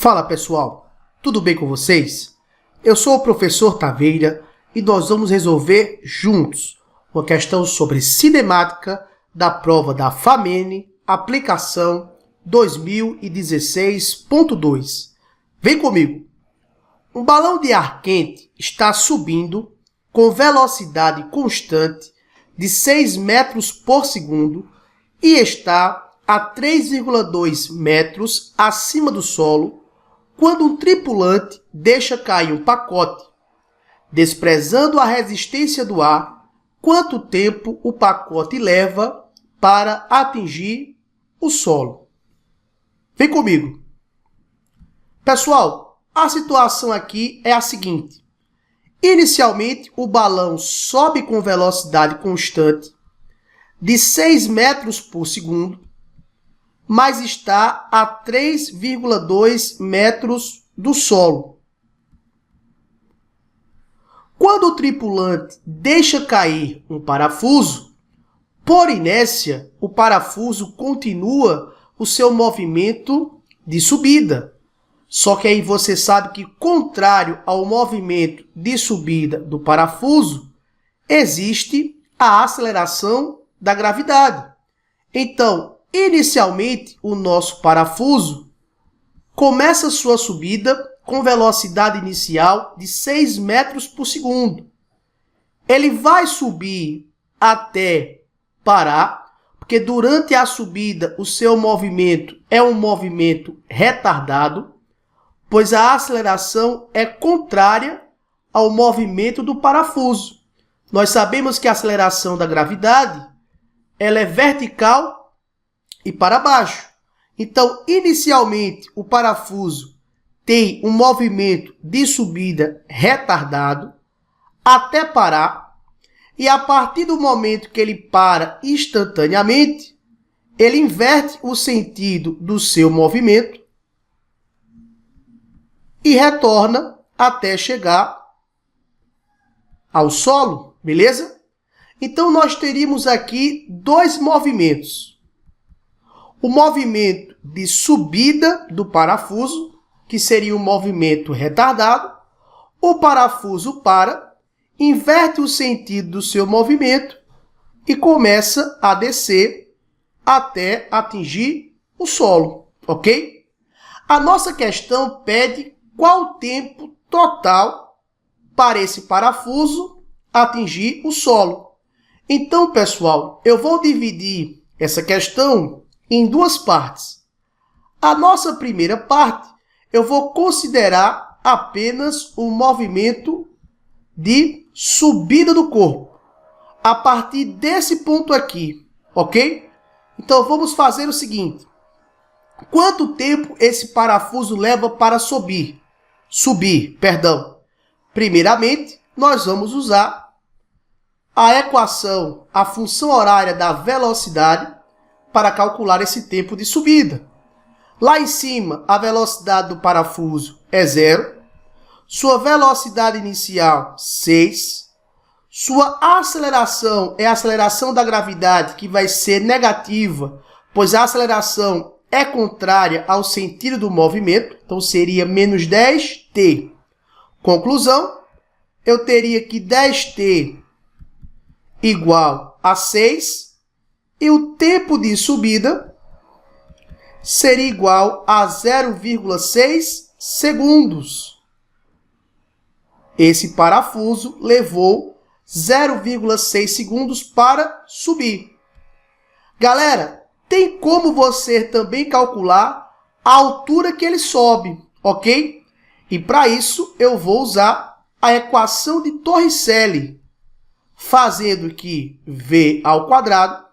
Fala pessoal, tudo bem com vocês? Eu sou o professor Taveira e nós vamos resolver juntos uma questão sobre cinemática da prova da FAMENE, aplicação 2016.2. Vem comigo! Um balão de ar quente está subindo com velocidade constante de 6 metros por segundo e está a 3,2 metros acima do solo quando um tripulante deixa cair um pacote. Desprezando a resistência do ar, quanto tempo o pacote leva para atingir o solo? Vem comigo. Pessoal, a situação aqui é a seguinte. Inicialmente, o balão sobe com velocidade constante de 6 metros por segundo, mas está a 3,2 metros do solo. Quando o tripulante deixa cair um parafuso, por inércia, o parafuso continua o seu movimento de subida. Só que aí você sabe que, contrário ao movimento de subida do parafuso, existe a aceleração da gravidade. Então, inicialmente, o nosso parafuso começa sua subida com velocidade inicial de 6 metros por segundo. Ele vai subir até parar, porque durante a subida o seu movimento é um movimento retardado, pois a aceleração é contrária ao movimento do parafuso. Nós sabemos que a aceleração da gravidade ela é vertical e para baixo. Então, inicialmente, o parafuso tem um movimento de subida retardado até parar, e a partir do momento que ele para instantaneamente, ele inverte o sentido do seu movimento e retorna até chegar ao solo, beleza? Então, nós teríamos aqui dois movimentos. O movimento de subida do parafuso, que seria um movimento retardado. O parafuso para, inverte o sentido do seu movimento e começa a descer até atingir o solo, ok? A nossa questão pede qual o tempo total para esse parafuso atingir o solo. Então, pessoal, eu vou dividir essa questão em duas partes. A nossa primeira parte, eu vou considerar apenas o movimento de subida do corpo, a partir desse ponto aqui, ok? Então, vamos fazer o seguinte. Quanto tempo esse parafuso leva para subir? Primeiramente, nós vamos usar a equação, a função horária da velocidade, para calcular esse tempo de subida. Lá em cima, a velocidade do parafuso é 0, sua velocidade inicial 6, sua aceleração é a aceleração da gravidade, que vai ser negativa, pois a aceleração é contrária ao sentido do movimento, então seria menos 10t. Conclusão, eu teria que 10t igual a 6, e o tempo de subida seria igual a 0,6 segundos. Esse parafuso levou 0,6 segundos para subir. Galera, tem como você também calcular a altura que ele sobe, ok? E para isso eu vou usar a equação de Torricelli, fazendo que v ao quadrado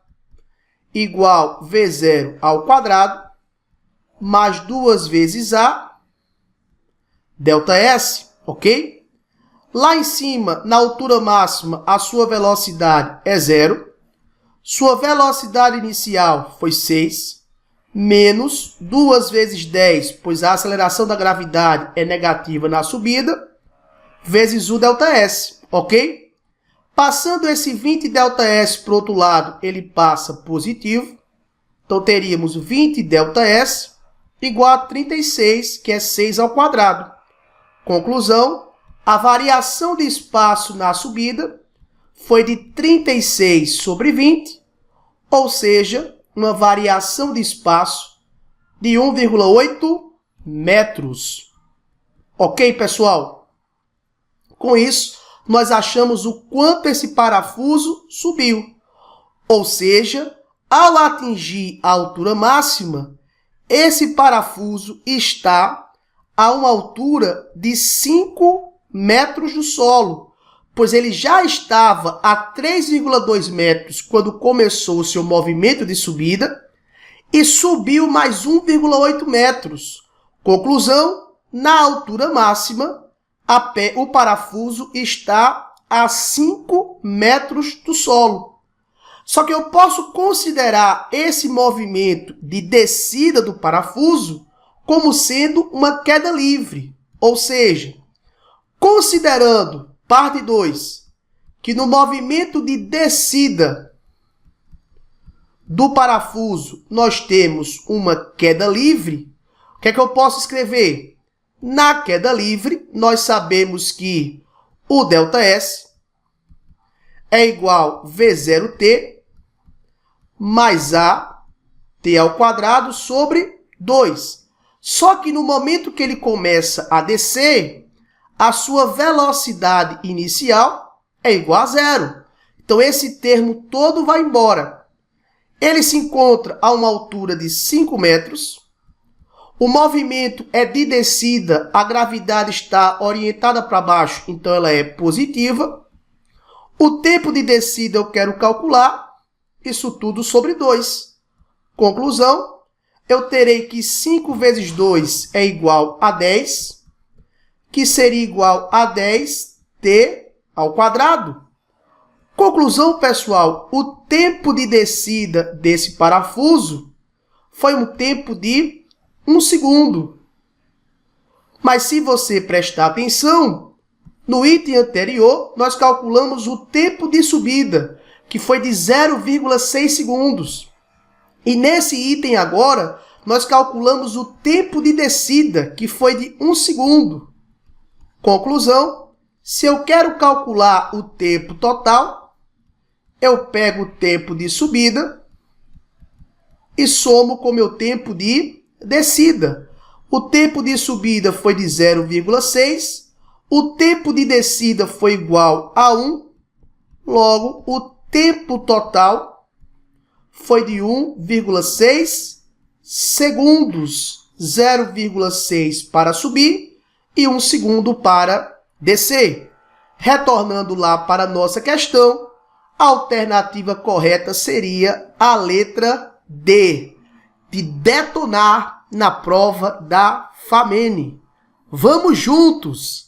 igual V0 ao quadrado, mais 2 vezes A, ΔS, ok? Lá em cima, na altura máxima, a sua velocidade é 0. Sua velocidade inicial foi 6, menos 2 vezes 10, pois a aceleração da gravidade é negativa na subida, vezes o ΔS, ok? Passando esse 20 ΔS para o outro lado, ele passa positivo. Então, teríamos 20 ΔS igual a 36, que é 6 ao quadrado. Conclusão, a variação de espaço na subida foi de 36 sobre 20, ou seja, uma variação de espaço de 1,8 metros. Ok, pessoal? Com isso, nós achamos o quanto esse parafuso subiu. Ou seja, ao atingir a altura máxima, esse parafuso está a uma altura de 5 metros do solo, pois ele já estava a 3,2 metros quando começou o seu movimento de subida e subiu mais 1,8 metros. Conclusão, na altura máxima, o parafuso está a 5 metros do solo. Só que eu posso considerar esse movimento de descida do parafuso como sendo uma queda livre. Ou seja, considerando, parte 2, que no movimento de descida do parafuso nós temos uma queda livre, o que é que eu posso escrever? Na queda livre, nós sabemos que o ΔS é igual a V0T mais a t ao quadrado sobre 2. Só que no momento que ele começa a descer, a sua velocidade inicial é igual a zero. Então, esse termo todo vai embora. Ele se encontra a uma altura de 5 metros. O movimento é de descida, a gravidade está orientada para baixo, então ela é positiva. O tempo de descida eu quero calcular, isso tudo sobre 2. Conclusão, eu terei que 5 vezes 2 é igual a 10, que seria igual a 10t ao quadrado. Conclusão, pessoal, o tempo de descida desse parafuso foi um tempo de 1 segundo. Mas se você prestar atenção, no item anterior, nós calculamos o tempo de subida, que foi de 0,6 segundos. E nesse item agora, nós calculamos o tempo de descida, que foi de 1 segundo. Conclusão, se eu quero calcular o tempo total, eu pego o tempo de subida e somo com o meu tempo de descida. O tempo de subida foi de 0,6, o tempo de descida foi igual a 1, logo o tempo total foi de 1,6 segundos, 0,6 para subir e 1 segundo para descer. Retornando lá para a nossa questão, a alternativa correta seria a letra D, de detonar na prova da FAMENE. Vamos juntos!